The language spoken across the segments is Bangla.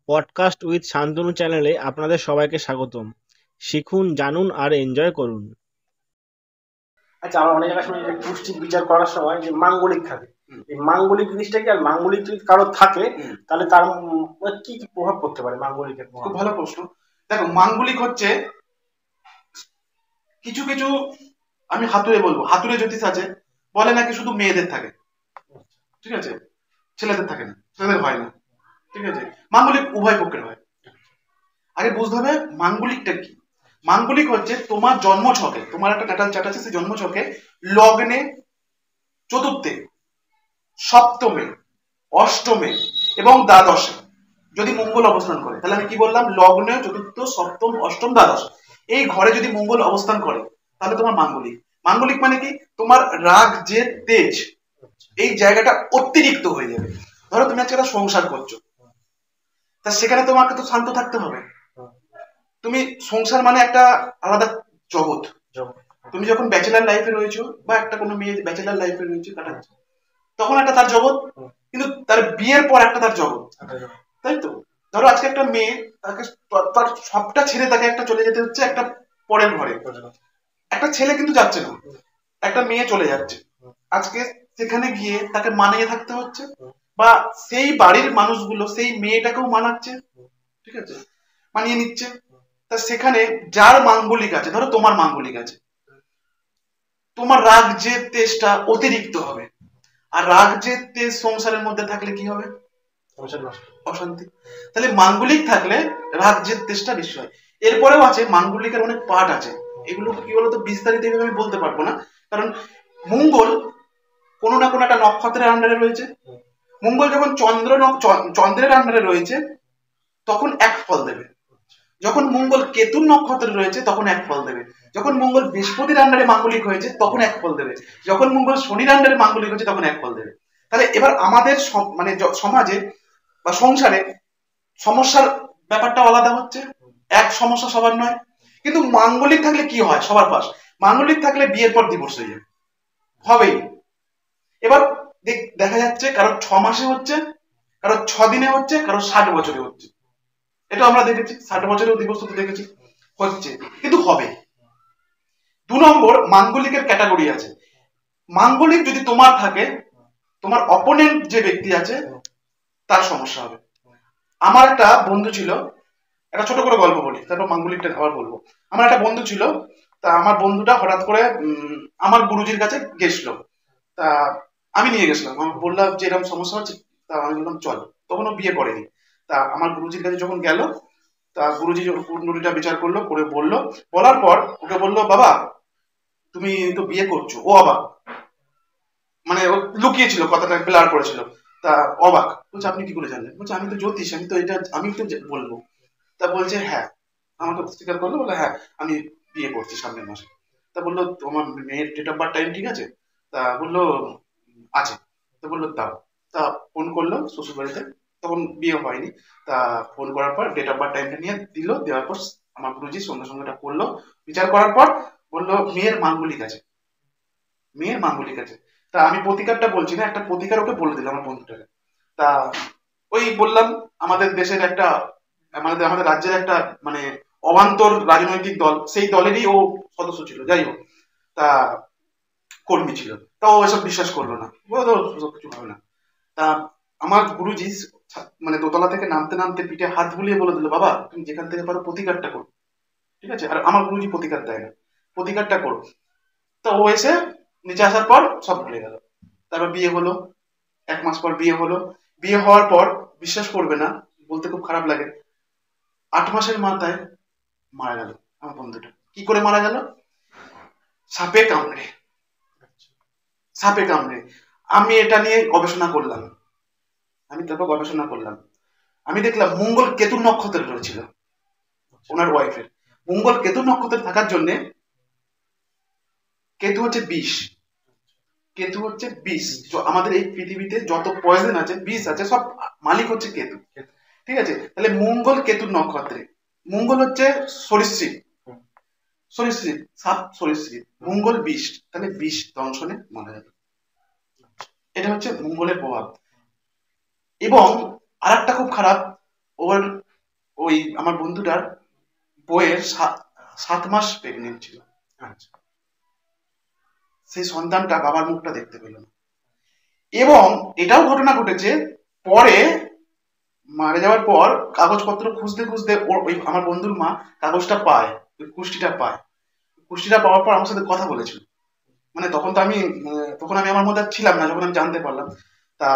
পডকাস্ট উইথ শান্তনু চ্যানেলে আপনাদের সবাইকে স্বাগতম। শিখুন, জানুন আর এনজয় করুন। আচ্ছা, আমরা অনেক জায়গায় শুনি যে পুষ্টিক বিচার করার সময় যে মাঙ্গলিক থাকে। এই মাঙ্গলিক জিনিসটা কি, আর মাঙ্গলিক যদি কারো থাকে তাহলে তার কি কি প্রভাব পড়তে পারে মাঙ্গলিকের প্রভাব? খুব ভালো প্রশ্ন। দেখো, মাঙ্গলিক হচ্ছে কিছু কিছু, আমি হাতুড়ে বলবো, হাতুড়ে জ্যোতিষ আছে, বলে নাকি শুধু মেয়েদের থাকে, ঠিক আছে, ছেলেদের থাকে না, ছেলেদের হয় না, ঠিক আছে। মাঙ্গলিক উভয় পক্ষের হয়। আগে বুঝতে হবে মাঙ্গলিকটা কি। মাঙ্গলিক হচ্ছে তোমার জন্ম ছকে, তোমার একটা ন্যাটাল চার্ট আছে, সেই জন্ম ছকে লগ্নে, চতুর্থে, সপ্তমে, অষ্টমে এবং দ্বাদশে যদি মঙ্গল অবস্থান করে, তাহলে আমি কি বললাম, লগ্নে, চতুর্থ, সপ্তম, অষ্টম, দ্বাদশ, এই ঘরে যদি মঙ্গল অবস্থান করে তাহলে তোমার মাঙ্গলিক। মাঙ্গলিক মানে কি, তোমার রাগ যে তেজ, এই জায়গাটা অতিরিক্ত হয়ে যাবে। ধরো তুমি আজকে একটা সংসার করছো, তা সেখানে তোমাকে তো শান্ত থাকতে হবে। তুমি সংসার মানে একটা আলাদা জগৎ। তুমি যখন ব্যাচেলার লাইফে রয়েছো বা একটা কোনো মেয়ে ব্যাচেলার লাইফে রয়েছে কাটাচ্ছে, তখন একটা তার জগৎ, কিন্তু তার বিয়ের পর একটা তার জগৎ, তাই তো। ধরো আজকে একটা মেয়ে, তাকে তার সবটা ছেড়ে তাকে একটা চলে যেতে হচ্ছে একটা পরের ঘরে। একটা ছেলে কিন্তু যাচ্ছে না, একটা মেয়ে চলে যাচ্ছে, আজকে সেখানে গিয়ে তাকে মানিয়ে থাকতে হচ্ছে, বা সেই বাড়ির মানুষগুলো সেই মেয়েটাকেও মানাচ্ছে, ঠিক আছে, মানিয়ে নিচ্ছে। তা সেখানে যার মাঙ্গলিক আছে, ধরো তোমার মাঙ্গলিক আছে, তোমার রাগ যে তেজটা অতিরিক্ত হবে। আর রাগ যে তেজ সংসারের মধ্যে থাকলে কি হবে, অশান্তি। তাহলে মাঙ্গলিক থাকলে রাগ যে তেজটা বেশি হয়। এরপরেও আছে মাঙ্গলিকের অনেক পার্ট আছে, এগুলো কি বলতো বিস্তারিত আমি বলতে পারবো না, কারণ মঙ্গল কোনো না কোনো একটা নক্ষত্রের আন্ডারে রয়েছে। মঙ্গল যখন চন্দ্রের আন্ডারে রয়েছে তখন এক ফল দেবে, যখন মঙ্গল কেতুর নক্ষত্রে রয়েছে তখন এক ফল দেবে, যখন মঙ্গল বৃহস্পতির আন্ডারে মাঙ্গলিক হয়েছে তখন এক ফল দেবে, যখন মঙ্গল শনির আন্ডারে মাঙ্গলিক হয়েছে তখন এক ফল দেবে। তাহলে এবার আমাদের মানে সমাজে বা সংসারে সমস্যার ব্যাপারটা আলাদা হচ্ছে, এক সমস্যা সবার নয়। কিন্তু মাঙ্গলিক থাকলে কি হয়, সবার পাশ মাঙ্গলিক থাকলে বিয়ের পর ডিভোর্স হয়ে যাবে, হবেই। এবার দেখা যাচ্ছে কারো 6 মাসে হচ্ছে, কারো 6 দিনে হচ্ছে, কারো 60 বছরে হচ্ছে। এটা আমরা দেখেছি, 60 বছরেও ডিভোর্স হতে দেখেছি, হচ্ছে, কিন্তু হবে। 2 নম্বর, মাঙ্গলিকের ক্যাটাগরি আছে। মাঙ্গলিক যদি তোমার থাকে, তোমার অপোনেন্ট যে ব্যক্তি আছে তার সমস্যা হবে। আমার একটা বন্ধু ছিল, একটা ছোট করে গল্প বলি, তারপর মাঙ্গলিকটা আবার বলবো। আমার একটা বন্ধু ছিল, তা আমার বন্ধুটা হঠাৎ করে আমার গুরুজির কাছে গেছিল। তা আমি নিয়ে গেছিলাম, আমাকে বললাম যে এরকম সমস্যা হচ্ছে, তা আমি বললাম চল। তখন ও বিয়ে করেনি। তা আমার গুরুজির কাছে যখন গেল, তা গুরুজি কুণ্ডলীটা বিচার করলো, করে বললো, বলার পর ওকে বললো, বাবা তুমি তো বিয়ে করছো। ও অবাক, মানে ও লুকিয়েছিল, কথাটা ব্লার করেছিল। তা অবাক, বলছে আপনি কি করে জানলেন? বলছে আমি তো জ্যোতিষ, আমি তো এটা আমি তো বলবো। তা বলছে হ্যাঁ, আমাকে স্বীকার করলো, বলে হ্যাঁ আমি বিয়ে করছি সামনের মাসে। তা বললো তোমার মেয়ের ডেট অফ বার্থ টাইম ঠিক আছে? তা বললো আছে। তা বললো দাও। তা ফোন করলো শ্বশুর বাড়িতে, তখন বিয়ে হয়নি। তা ফোন করার পর ডেট অফ বার্থ টাইমটা নিয়ে দিল, দেওয়ার পর আমার গুরুজি সঙ্গে সঙ্গে এটা করলো, বিচার করার পর বললো মেয়ের মাঙ্গলিক আছে, মেয়ের মাঙ্গলিক আছে। তা আমি প্রতিকারটা বলছি না, একটা প্রতিকার ওকে বলে দিলাম আমার বন্ধুটাকে। তা ওই বললাম আমাদের দেশের একটা, আমাদের আমাদের রাজ্যের একটা মানে অবান্তর রাজনৈতিক দল, সেই দলেরই ও সদস্য ছিল, যাই হোক। তা কর্মী ছিল। তা ও এসব বিশ্বাস করলো না, বললো ওসব কিছু হবে না। তা আমার গুরুজি মানে দোতলা থেকে নামতে নামতে পিঠে হাত বুলিয়ে বলে দিল, বাবা তুমি যেখান থেকে পারো প্রতিকারটা করো, ঠিক আছে। আর আমার গুরুজি প্রতিকার দেয় না, প্রতিকারটা করো। তা ও এসে নিচে আসার পর সব ভুলে গেল। তারপর বিয়ে হলো, 1 মাস পর বিয়ে হলো। বিয়ে হওয়ার পর বিশ্বাস করবে না, বলতে খুব খারাপ লাগে, 8 মাসের মাথায় মারা গেল আমার বন্ধুটা। কি করে মারা গেল? সাপে কামড়ে, সাপে কামড়ে। আমি এটা নিয়ে গবেষণা করলাম, আমি তারপর গবেষণা করলাম, আমি দেখলাম মঙ্গল কেতু নক্ষত্রে রয়েছিল ওনার ওয়াইফের। মঙ্গল কেতু নক্ষত্রে থাকার জন্য, কেতু হচ্ছে বিষ, কেতু হচ্ছে বিষ। আমাদের এই পৃথিবীতে যত পয়জন আছে, বিষ আছে, সব মালিক হচ্ছে কেতু, ঠিক আছে। তাহলে মঙ্গল কেতুর নক্ষত্রে, মঙ্গল হচ্ছে সরীসৃপ, সরীসৃপ সাপ, সরীসৃপ, মঙ্গল বিষ, তাহলে বিষ দংশনে মারা যাবে। এটা হচ্ছে মঙ্গলের প্রভাব। এবং আরেকটা খুব খারাপ, ওর ওই আমার বন্ধুটার বইয়ের 7 মাস প্রেগনেন্ট ছিল। আচ্ছা। সেই সন্তানটা বাবার মুখটা দেখতে পেল না। এবং এটাও ঘটনা ঘটেছে, পরে মারা যাওয়ার পর কাগজপত্র খুঁজতে খুঁজতে ওই আমার বন্ধুর মা কাগজটা পায়, ওই কুষ্টিটা পায়। কুষ্টিটা পাওয়ার পর আমার সাথে কথা বলেছিল। মানে তখন আমি আমার মধ্যে ছিলাম না, যখন আমি জানতে পারলাম। তা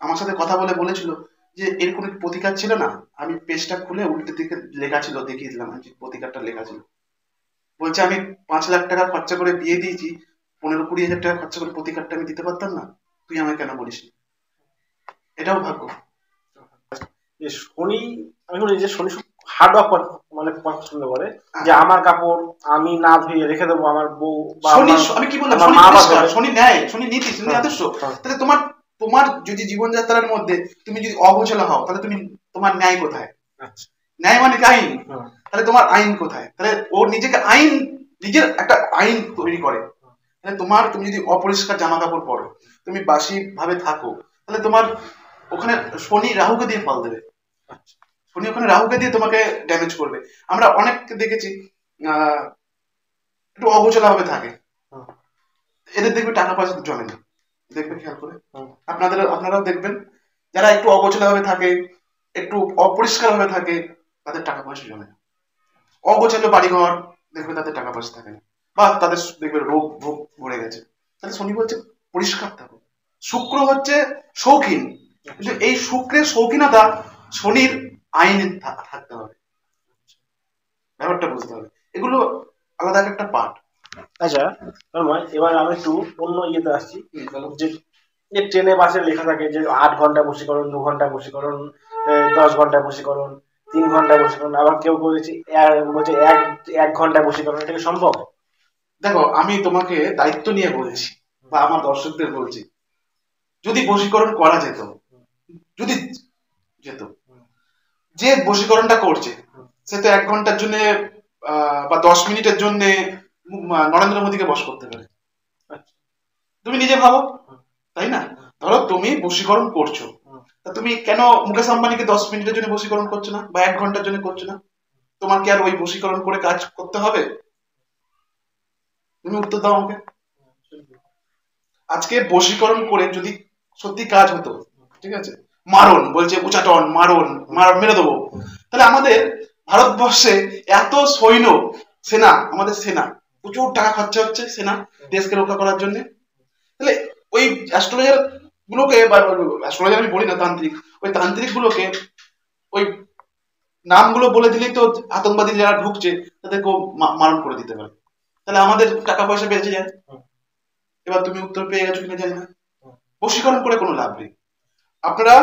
আমার সাথে কথা বলে বলেছিল যে এর কোনো প্রতিকার ছিল না। আমি পেজটা খুলে উল্টে দিকে লেখা ছিল, দেখিয়ে দিলাম যে প্রতিকারটা লেখা ছিল। বলছে আমি 5 লাখ টাকা খরচা করে বিয়ে দিয়েছি, 15-20 হাজার টাকা খরচা করে প্রতিকারটা আমি দিতে পারতাম না, তুই আমায় কেন বলিস? এটাও ভাগ্য। যে শনি, আমি শুনি যে শনি হার্ড ওয়ার্ক মানে পছন্দ করে, যে আমার কাপড় আমি না ধুয়ে রেখে দেবো, আমার বউ বা শনি, আমি কি বললাম, আমার শনি মা পরিষ্কার, শনি ন্যায়, শনি নীতি, শনি আদর্শ। তাহলে তোমার যদি জীবনযাত্রার মধ্যে তুমি যদি অগোছালো হও, তাহলে তোমার ন্যায় কোথায়? ন্যায় মানে কি আইন? তাহলে তোমার আইন কোথায়? তাহলে ও নিজেকে নিজের একটা আইন তৈরি করে। তাহলে তুমি যদি অপরিষ্কার জামা কাপড় পরো, তুমি বাসি ভাবে থাকো, তাহলে তোমার ওখানে শনি রাহুকে দিয়ে ফল দেবে। শনি ওখানে রাহুকে দিয়ে তোমাকে ড্যামেজ করবে। আমরা অনেককে দেখেছি একটু অগোছালো ভাবে থাকে, এদের দেখবে টাকা পয়সা জমে না, দেখবে খেয়াল করে। আপনারাও দেখবেন, যারা একটু অগোছালো ভাবে থাকে, একটু অপরিষ্কার ভাবে থাকে, তাদের টাকা পয়সা জমে না। অগোছালো বাড়িঘর দেখবে তাদের টাকা পয়সা থাকে না, বা তাদের দেখবে রোগ ভোগ ভরে গেছে। তাহলে শনি বলছে পরিষ্কার থাকো। শুক্র হচ্ছে শৌখিন, কিন্তু এই শুক্রের শৌখিনতা শনির আইনে থাকতে হবে, ব্যাপারটা বুঝতে হবে। এগুলো আলাদা একটা পার্ট। আচ্ছা, এবার আমি একটু অন্য ইয়েতে আসছি, যে ট্রেনে বাসে লেখা থাকে যে 8 ঘন্টা বশীকরণ, 2 ঘন্টা বশীকরণ, 10 ঘন্টা বশীকরণ, 3 ঘন্টা বশীকরণ, আবার কেউ বলছে 1 ঘন্টা বশীকরণ। এটা কি সম্ভব? দেখো, আমি তোমাকে দায়িত্ব নিয়ে বলছি, বা আমার দর্শকদের বলছি, যদি বশীকরণ করা যেত, যদি যেত, যে বশীকরণটা করছে সে তো 1 ঘন্টার জন্য বা 10 মিনিটের জন্য নরেন্দ্র মোদীকে বশ করতে পারে। তুমি নিজে ভাবো, তাই না? ধরো তুমি বশীকরণ করছো, তা তুমি কেন মুকেশ আম্বানিকে 10 মিনিটের জন্য বশীকরণ করছো না, বা 1 ঘন্টার জন্য করছো না? তোমার কি আর ওই বশীকরণ করে কাজ করতে হবে? তুমি উত্তর দাও আমাকে। আজকে বশীকরণ করে যদি সত্যি কাজ হতো, ঠিক আছে, মারণ বলছে উচাটন, মারণ মেরে দেবো, তাহলে আমাদের ভারতবর্ষে এত সেনা, আমাদের সেনা প্রচুর টাকা খরচা হচ্ছে, সেনা দেশকে রক্ষা করার জন্য। তাহলে ওই অ্যাস্ট্রোলজার গুলোকে, বা অ্যাস্ট্রোলজার আমি বলি না, তান্ত্রিক, ওই তান্ত্রিক গুলোকে ওই নামগুলো বলে দিলেই তো আতঙ্কবাদী যারা ঢুকছে তাদেরকেও মারণ করে দিতে পারে। তাহলে আমাদের টাকা পয়সা বেঁচে যায়। এবার তুমি উত্তর পেয়ে গেছো কিনা জানি না। বশীকরণ করে কোনো লাভ নেই। আপনারা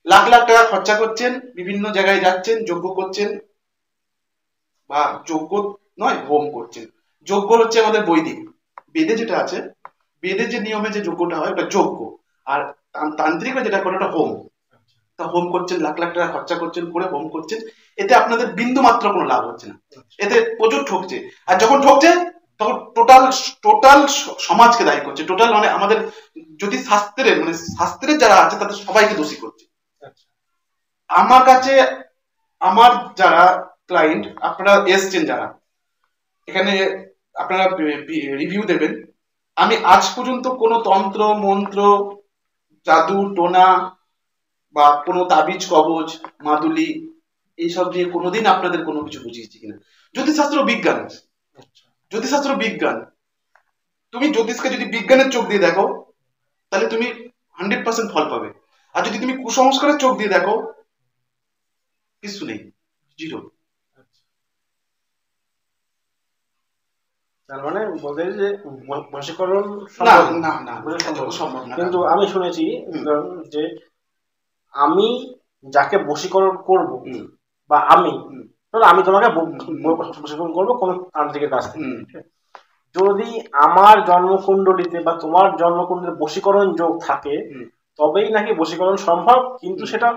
লাখ লাখ টাকা খরচা করছেন, বিভিন্ন জায়গায় যাচ্ছেন, যজ্ঞ করছেন, বা যজ্ঞ নয়, হোম করছেন। যজ্ঞ হচ্ছে আমাদের বৈদিক, বেদে যেটা আছে, বেদের যে নিয়মে যে যজ্ঞটা হয় ওটা যজ্ঞ, আর তান্ত্রিকরা যেটা করে ওটা হোম। তা হোম করছেন, লাখ লাখ টাকা খরচা করছেন, করে হোম করছেন, এতে আপনাদের বিন্দু মাত্র কোনো লাভ হচ্ছে না, এতে প্রচুর ঠকছে। আর যখন ঠকছে তখন টোটাল সমাজকে দায়ী করছে, টোটাল মানে আমাদের যদি শাস্ত্রের যারা আছে তাদের সবাইকে দোষী করছে। আমার কাছে আমার যারা ক্লায়েন্ট, আপনারা এসছেন যারা এখানে, আপনারা রিভিউ দেবেন, আমি আজ পর্যন্ত কোনো তন্ত্র মন্ত্র, জাদু টোনা, বা কোনো তাবিজ কবজ, মাদুলি, এইসব দিয়ে কোনোদিন আপনাদের কোনো কিছু বুঝিয়েছি কিনা। জ্যোতিষশাস্ত্র বিজ্ঞান, জ্যোতিষশাস্ত্র বিজ্ঞান। তুমি জ্যোতিষকে যদি বিজ্ঞানের চোখ দিয়ে দেখো, তাহলে তুমি 100% ফল পাবে। আর যদি তুমি কুসংস্কারের চোখ দিয়ে দেখো, কিছু নেই, জিরো। তার মানে বলতে যে বশীকরণ সম্ভব না। কিন্তু আমি শুনেছি যে আমি যাকে বশীকরণ করব, বা আমি তোমাকে বশীকরণ করবো কোন তান্ত্রিকের কাছ থেকে, যদি আমার জন্মকুণ্ডলিতে বা তোমার জন্মকুণ্ডলিতে বশীকরণ যোগ থাকে, তবেই নাকি বশীকরণ সম্ভব, কিন্তু সেটা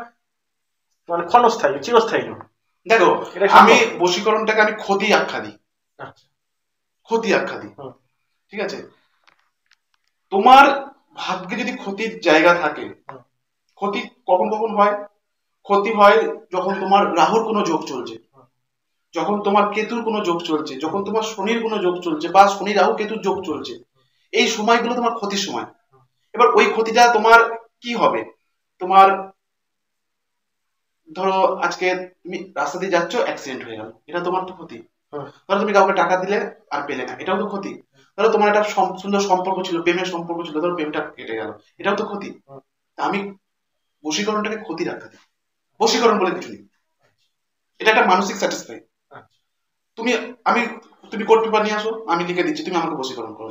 মানে ক্ষণস্থায়ী, চিরস্থায়ী নয়। দেখো, আমি বশীকরণটাকে আমি ক্ষতি আখ্যা দিই, ক্ষতি আখ্যা দিই, ঠিক আছে? তোমার ভাগ্যে যদি ক্ষতির জায়গা থাকে, ক্ষতি কখন কখন হয়, ক্ষতি হয় যখন তোমার রাহুর কোনো যোগ চলছে, যখন তোমার কেতুর কোনো যোগ চলছে, যখন তোমার শনির কোনো যোগ চলছে, বা শনি রাহু কেতুর যোগ চলছে, এই সময়গুলো তোমার ক্ষতির সময়। এবার ওই ক্ষতিটা তোমার কি হবে, তোমার ধরো আজকে তুমি রাস্তা দিয়ে যাচ্ছ, অ্যাক্সিডেন্ট হয়ে গেল, এটা তোমার তো ক্ষতি। ধরো তুমি কাউকে টাকা দিলে আর পেলে না, এটাও তো ক্ষতি। ধরো তোমার একটা সুন্দর সম্পর্ক ছিল, প্রেমের সম্পর্ক ছিল, ধরো প্রেমটা কেটে গেল, এটাও তো ক্ষতি। তা আমি বশীকরণটাকে ক্ষতি রাখতে দিই, বশীকরণ বলে কিছু নেই, এটা একটা মানসিক স্যাটিসফাই। তুমি আমি তুমি কোর্ট পেপার নিয়ে আসো, আমি লিখে দিচ্ছি, তুমি আমাকে বশীকরণ করো।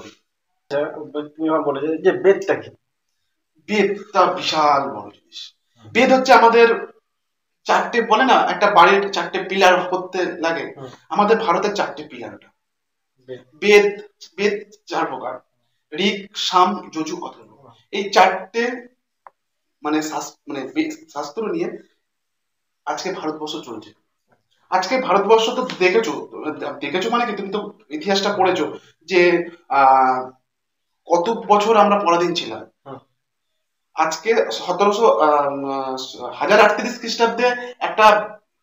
তুমি আমার বলে যে বেদটা কি? বেদটা বিশাল বড় জিনিস। বেদ হচ্ছে আমাদের চারটে, বলে না একটা বাড়ির চারটে পিলার করতে লাগে, আমাদের ভারতের চারটে পিলার ওটা। বেদ, বেদ 4 প্রকার, ঋক, সাম, যজু, অথর্ব। এই চারটে মানে শাস্ত্র নিয়ে আজকে ভারতবর্ষ চলছে। আজকে ভারতবর্ষ তো দেখেছো, দেখেছো মানে কি, তুমি তো ইতিহাসটা পড়েছো যে কত বছর আমরা পরাধীন ছিলাম। আজকে 1038 খ্রিস্টাব্দে একটা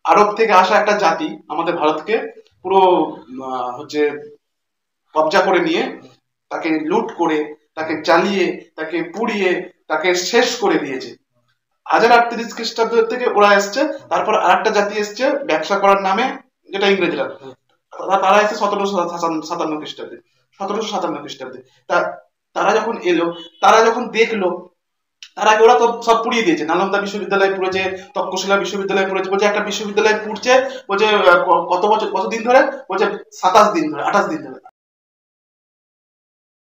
আরব থেকে আসা একটা জাতি আমাদের ভারতকে পুরো হচ্ছে কবজা করে নিয়ে, তাকে লুট করে, তাকে জ্বালিয়ে, তাকে পুড়িয়ে, তাকে শেষ করে দিয়েছে। 1038 খ্রিস্টাব্দ থেকে ওরা এসছে, তারপর আর একটা জাতি এসছে ব্যবসা করার নামে, যেটা ইংরেজরা, তারা এসে 1757 খ্রিস্টাব্দে, 1757 খ্রিস্টাব্দে। তারা যখন এলো, তারা যখন দেখলো, তার আগে ওরা তো সব পুড়িয়ে দিয়েছে, নালন্দা বিশ্ববিদ্যালয় পুড়েছে, তক্ষশিলা বিশ্ববিদ্যালয় পুড়েছে, বলছে একটা বিশ্ববিদ্যালয় পুড়ছে, বলছে কত বছর, কত দিন ধরে, বলছে 27 দিন ধরে, 28 দিন ধরে।